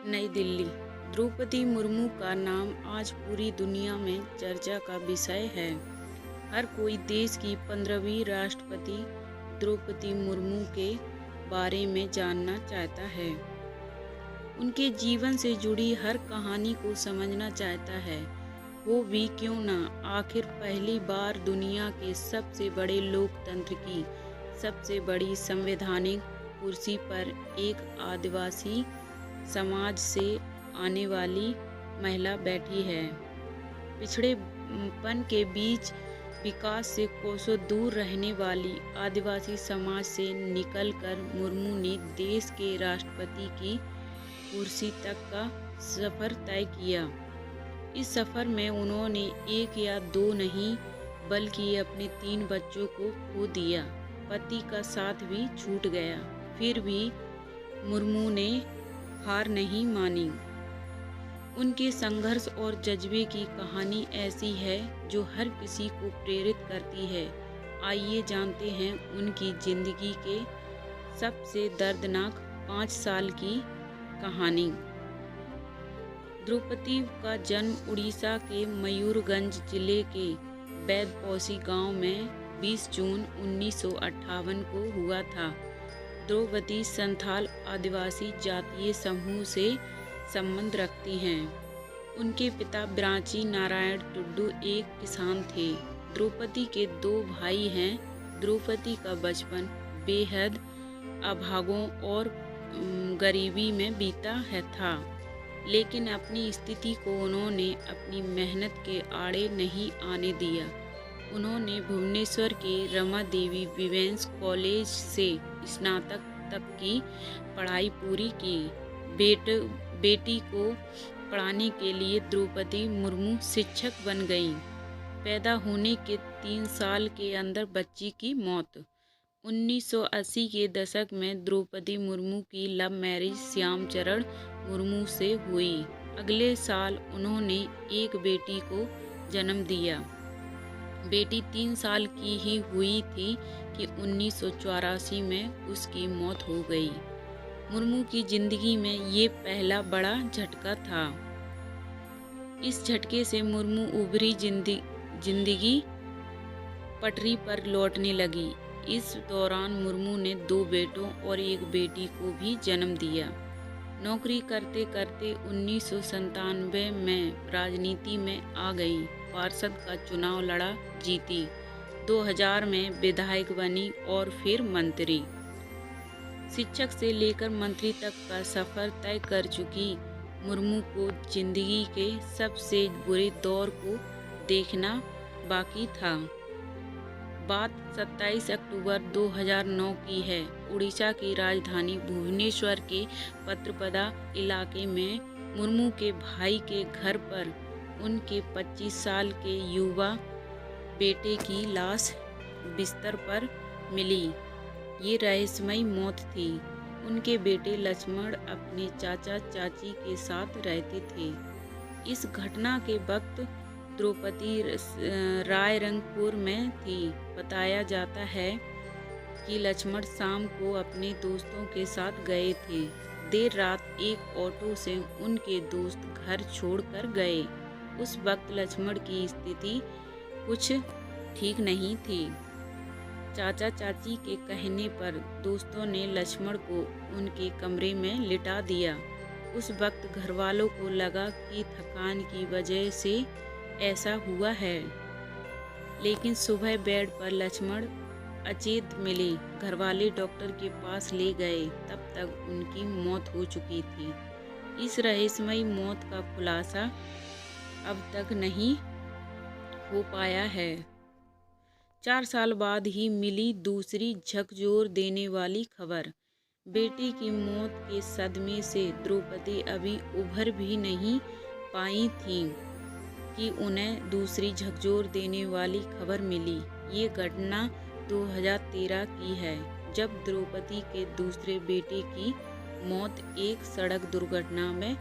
नई दिल्ली। द्रौपदी मुर्मू का नाम आज पूरी दुनिया में चर्चा का विषय है। हर कोई देश की 15वीं राष्ट्रपति द्रौपदी मुर्मू के बारे में जानना चाहता है। उनके जीवन से जुड़ी हर कहानी को समझना चाहता है। वो भी क्यों ना। आखिर पहली बार दुनिया के सबसे बड़े लोकतंत्र की सबसे बड़ी संवैधानिक कुर्सी पर एक आदिवासी समाज से आने वाली महिला बैठी है। पिछड़ेपन के बीच विकास से कोसों दूर रहने वाली आदिवासी समाज से निकलकर मुर्मू ने देश के राष्ट्रपति की कुर्सी तक का सफ़र तय किया। इस सफ़र में उन्होंने एक या दो नहीं बल्कि अपने 3 बच्चों को खो दिया। पति का साथ भी छूट गया। फिर भी मुर्मू ने हार नहीं मानी। उनके संघर्ष और जज्बे की कहानी ऐसी है जो हर किसी को प्रेरित करती है। आइए जानते हैं उनकी जिंदगी के सबसे दर्दनाक 5 साल की कहानी। द्रौपदी का जन्म उड़ीसा के मयूरभंज जिले के बैदपौसी गांव में 20 जून 1958 को हुआ था। द्रौपदी संथाल आदिवासी जातीय समूह से संबंध रखती हैं। उनके पिता ब्राची नारायण टुड्डू एक किसान थे। द्रौपदी के 2 भाई हैं। द्रौपदी का बचपन बेहद अभागों और गरीबी में बीता था, लेकिन अपनी स्थिति को उन्होंने अपनी मेहनत के आड़े नहीं आने दिया। उन्होंने भुवनेश्वर के रमा देवी विमेंस कॉलेज से स्नातक तक की पढ़ाई पूरी की। बेटी को पढ़ाने के लिए द्रौपदी मुर्मू शिक्षक बन गईं। पैदा होने के 3 साल के अंदर बच्ची की मौत। 1980 के दशक में द्रौपदी मुर्मू की लव मैरिज श्यामचरण मुर्मू से हुई। अगले साल उन्होंने एक बेटी को जन्म दिया। बेटी 3 साल की ही हुई थी कि 1984 में उसकी मौत हो गई। मुर्मू की जिंदगी में ये पहला बड़ा झटका था। इस झटके से मुर्मू उभरी जिंदगी पटरी पर लौटने लगी। इस दौरान मुर्मू ने 2 बेटों और एक बेटी को भी जन्म दिया। नौकरी करते करते 1997 में राजनीति में आ गई। पार्षद का चुनाव लड़ा, जीती। 2000 में विधायक बनी और फिर मंत्री। शिक्षक से लेकर मंत्री तक का सफ़र तय कर चुकी मुर्मू को जिंदगी के सबसे बुरे दौर को देखना बाकी था। बात 27 अक्टूबर 2009 की है। उड़ीसा की राजधानी भुवनेश्वर के पत्रपदा इलाके में मुर्मू के भाई के घर पर उनके 25 साल के युवा बेटे की लाश बिस्तर पर मिली। ये रहस्यमयी मौत थी। उनके बेटे लक्ष्मण अपने चाचा चाची के साथ रहते थे। इस घटना के वक्त द्रौपदी रायरंगपुर में थी। बताया जाता है कि लक्ष्मण शाम को अपने दोस्तों के साथ गए थे। देर रात एक ऑटो से उनके दोस्त घर छोड़कर गए। उस वक्त लक्ष्मण की स्थिति कुछ ठीक नहीं थी। चाचा चाची के कहने पर दोस्तों ने लक्ष्मण को उनके कमरे में लिटा दिया। उस वक्त घरवालों को लगा कि थकान की वजह से ऐसा हुआ है, लेकिन सुबह बेड पर लक्ष्मण अचेत मिले। घरवाले डॉक्टर के पास ले गए, तब तक उनकी मौत हो चुकी थी। इस रहस्यमयी मौत का खुलासा अब तक नहीं हो पाया है। 4 साल बाद ही मिली दूसरी झकझोर देने वाली खबर। बेटी की मौत के सदमे से द्रौपदी अभी उभर भी नहीं पाई थीं कि उन्हें दूसरी झकझोर देने वाली खबर मिली। ये घटना 2013 की है, जब द्रौपदी के दूसरे बेटे की मौत एक सड़क दुर्घटना में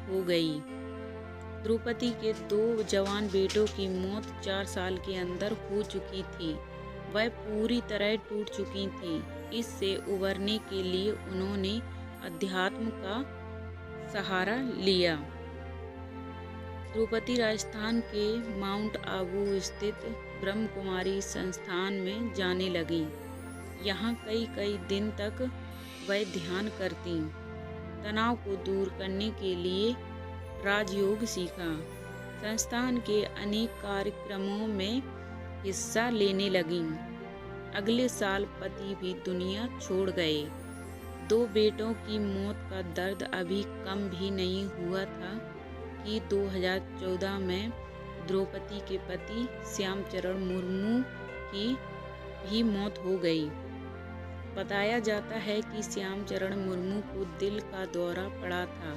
हो गई। द्रौपदी के 2 जवान बेटों की मौत 4 साल के अंदर हो चुकी थी। वह पूरी तरह टूट चुकी थी। इससे उबरने के लिए उन्होंने अध्यात्म का सहारा लिया। द्रौपदी राजस्थान के माउंट आबू स्थित ब्रह्म कुमारी संस्थान में जाने लगीं। यहाँ कई दिन तक वह ध्यान करती, तनाव को दूर करने के लिए राजयोग सीखा। संस्थान के अनेक कार्यक्रमों में हिस्सा लेने लगीं। अगले साल पति भी दुनिया छोड़ गए। 2 बेटों की मौत का दर्द अभी कम भी नहीं हुआ था कि 2014 में द्रौपदी के पति श्यामचरण मुर्मू की भी मौत हो गई। बताया जाता है कि श्यामचरण मुर्मू को दिल का दौरा पड़ा था।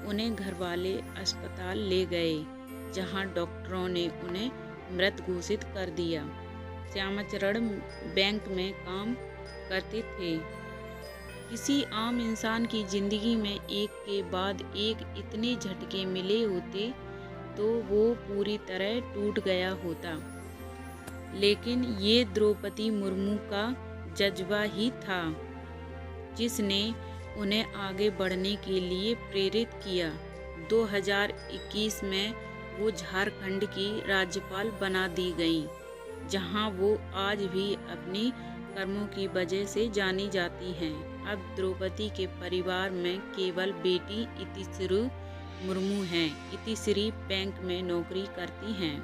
उन्हें घरवाले अस्पताल ले गए, जहां डॉक्टरों ने उन्हें मृत घोषित कर दिया। श्यामचरण बैंक में काम करते थे। किसी आम इंसान की जिंदगी में एक के बाद एक इतने झटके मिले होते तो वो पूरी तरह टूट गया होता, लेकिन ये द्रौपदी मुर्मू का जज्बा ही था जिसने उन्हें आगे बढ़ने के लिए प्रेरित किया। 2021 में वो झारखंड की राज्यपाल बना दी गईं, जहां वो आज भी अपनी कर्मों की वजह से जानी जाती हैं। अब द्रौपदी के परिवार में केवल बेटी इतिश्री मुर्मू हैं। इतिश्री बैंक में नौकरी करती हैं।